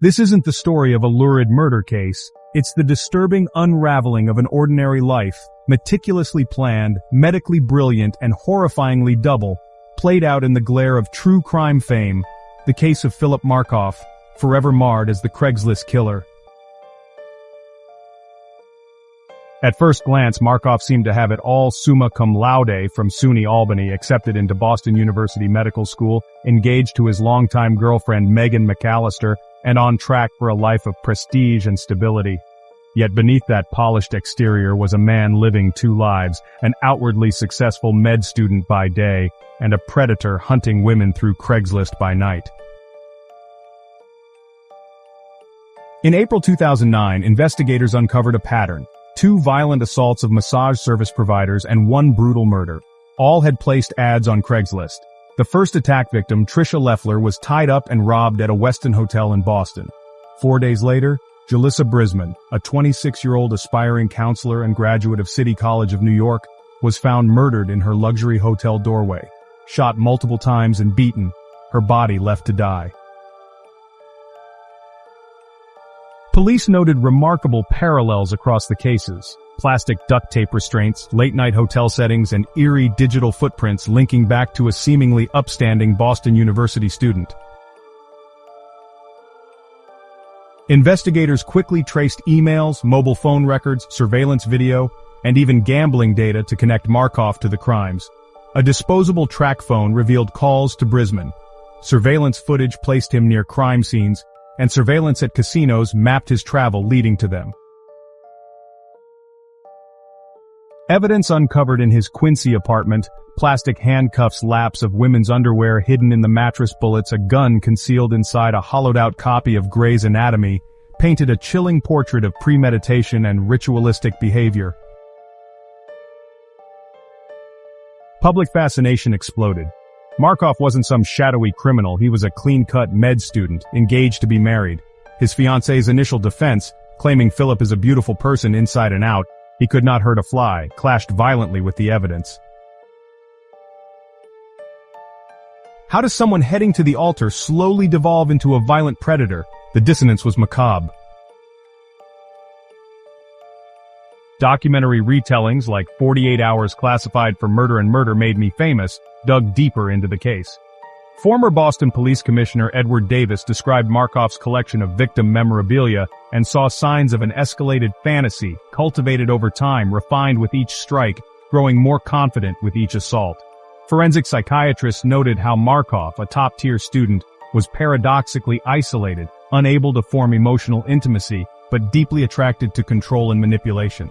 This isn't the story of a lurid murder case, it's the disturbing unraveling of an ordinary life, meticulously planned, medically brilliant, and horrifyingly double, played out in the glare of true crime fame, the case of Philip Markoff, forever marred as the Craigslist Killer. At first glance, Markoff seemed to have it all: summa cum laude from SUNY Albany, accepted into Boston University Medical School, engaged to his longtime girlfriend Megan McAllister, and on track for a life of prestige and stability. Yet beneath that polished exterior was a man living two lives, an outwardly successful med student by day, and a predator hunting women through Craigslist by night. In April 2009, investigators uncovered a pattern: 2 violent assaults of massage service providers and 1 brutal murder. All had placed ads on Craigslist. The first attack victim, Tricia Leffler, was tied up and robbed at a Westin hotel in Boston. 4 days later, Julissa Brisman, a 26-year-old aspiring counselor and graduate of City College of New York, was found murdered in her luxury hotel doorway, shot multiple times and beaten, her body left to die. Police noted remarkable parallels across the cases: plastic duct tape restraints, late-night hotel settings, and eerie digital footprints linking back to a seemingly upstanding Boston University student. Investigators quickly traced emails, mobile phone records, surveillance video, and even gambling data to connect Markoff to the crimes. A disposable track phone revealed calls to Brisman. Surveillance footage placed him near crime scenes, and surveillance at casinos mapped his travel leading to them. Evidence uncovered in his Quincy apartment: plastic handcuffs, laps of women's underwear hidden in the mattress, bullets, a gun concealed inside a hollowed-out copy of Grey's Anatomy, painted a chilling portrait of premeditation and ritualistic behavior. Public fascination exploded. Markoff wasn't some shadowy criminal, he was a clean-cut med student, engaged to be married. His fiancée's initial defense, claiming Philip is a beautiful person inside and out, he could not hurt a fly, clashed violently with the evidence. How does someone heading to the altar slowly devolve into a violent predator? The dissonance was macabre. Documentary retellings like 48 Hours Classified for Murder and Murder Made Me Famous dug deeper into the case. Former Boston Police Commissioner Edward Davis described Markoff's collection of victim memorabilia and saw signs of an escalated fantasy, cultivated over time, refined with each strike, growing more confident with each assault. Forensic psychiatrists noted how Markoff, a top-tier student, was paradoxically isolated, unable to form emotional intimacy, but deeply attracted to control and manipulation.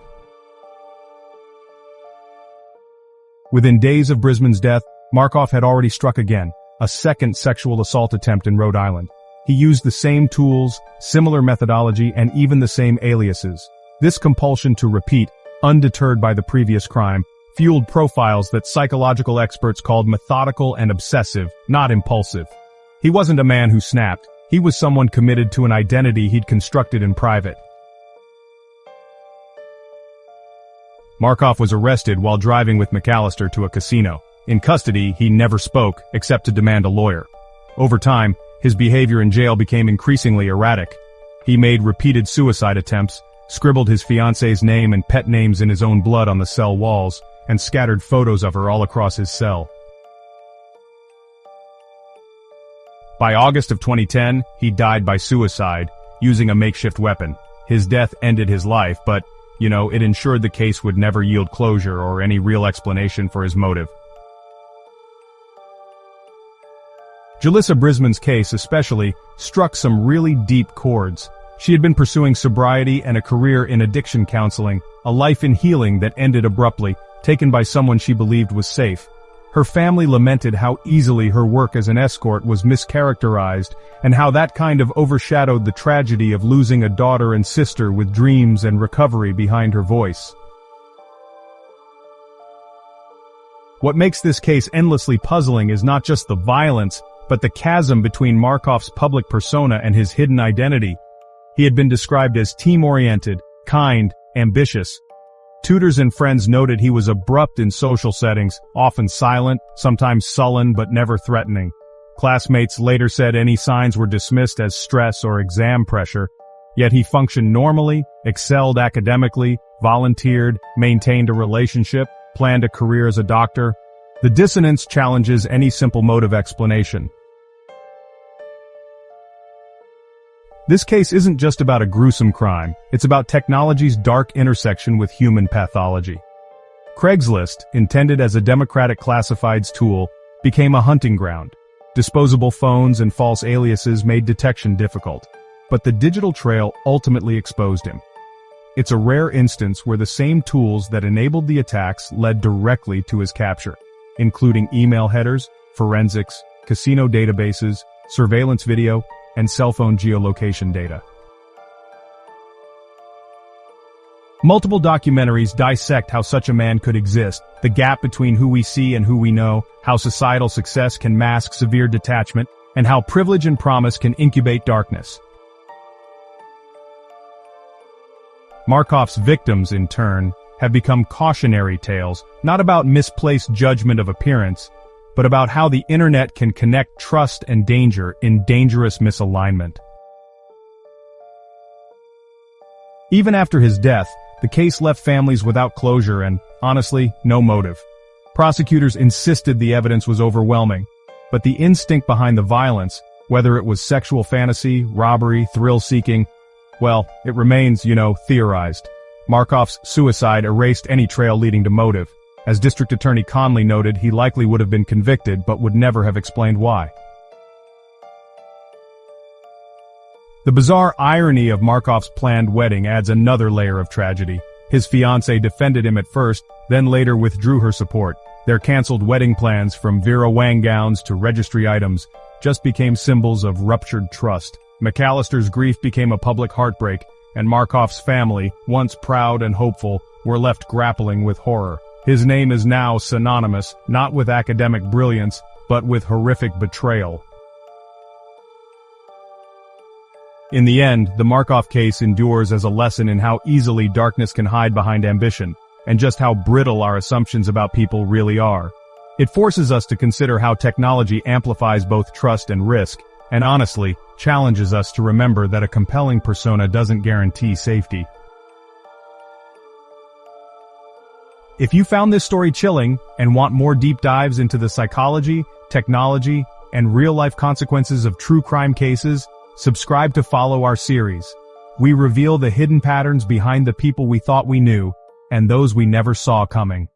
Within days of Brisman's death, Markoff had already struck again, a second sexual assault attempt in Rhode Island. He used the same tools, similar methodology, and even the same aliases. This compulsion to repeat, undeterred by the previous crime, fueled profiles that psychological experts called methodical and obsessive, not impulsive. He wasn't a man who snapped. He was someone committed to an identity he'd constructed in private. Markoff was arrested while driving with McAllister to a casino. In custody, he never spoke, except to demand a lawyer. Over time, his behavior in jail became increasingly erratic. He made repeated suicide attempts, scribbled his fiancée's name and pet names in his own blood on the cell walls, and scattered photos of her all across his cell. By August of 2010, he died by suicide, using a makeshift weapon. His death ended his life, but, it ensured the case would never yield closure or any real explanation for his motive. Julissa Brisman's case, especially, struck some really deep chords. She had been pursuing sobriety and a career in addiction counseling, a life in healing that ended abruptly, taken by someone she believed was safe. Her family lamented how easily her work as an escort was mischaracterized, and how that kind of overshadowed the tragedy of losing a daughter and sister with dreams and recovery behind her voice. What makes this case endlessly puzzling is not just the violence, but the chasm between Markoff's public persona and his hidden identity. He had been described as team-oriented, kind, ambitious. Tutors and friends noted he was abrupt in social settings, often silent, sometimes sullen but never threatening. Classmates later said any signs were dismissed as stress or exam pressure, yet he functioned normally, excelled academically, volunteered, maintained a relationship, planned a career as a doctor. The dissonance challenges any simple mode of explanation. This case isn't just about a gruesome crime, it's about technology's dark intersection with human pathology. Craigslist, intended as a democratic classifieds tool, became a hunting ground. Disposable phones and false aliases made detection difficult, but the digital trail ultimately exposed him. It's a rare instance where the same tools that enabled the attacks led directly to his capture, including email headers, forensics, casino databases, surveillance video, and cell phone geolocation data. Multiple documentaries dissect how such a man could exist, the gap between who we see and who we know, how societal success can mask severe detachment, and how privilege and promise can incubate darkness. Markoff's victims, in turn, have become cautionary tales, not about misplaced judgment of appearance, but about how the internet can connect trust and danger in dangerous misalignment. Even after his death, the case left families without closure and, honestly, no motive. Prosecutors insisted the evidence was overwhelming, but the instinct behind the violence, whether it was sexual fantasy, robbery, thrill-seeking, well, it remains, theorized. Markoff's suicide erased any trail leading to motive. As District Attorney Conley noted, he likely would have been convicted but would never have explained why. The bizarre irony of Markoff's planned wedding adds another layer of tragedy. His fiancée defended him at first, then later withdrew her support. Their cancelled wedding plans, from Vera Wang gowns to registry items, just became symbols of ruptured trust. McAllister's grief became a public heartbreak, and Markoff's family, once proud and hopeful, were left grappling with horror. His name is now synonymous, not with academic brilliance, but with horrific betrayal. In the end, the Markoff case endures as a lesson in how easily darkness can hide behind ambition, and just how brittle our assumptions about people really are. It forces us to consider how technology amplifies both trust and risk, and honestly, challenges us to remember that a compelling persona doesn't guarantee safety. If you found this story chilling and want more deep dives into the psychology, technology, and real-life consequences of true crime cases, subscribe to follow our series. We reveal the hidden patterns behind the people we thought we knew, and those we never saw coming.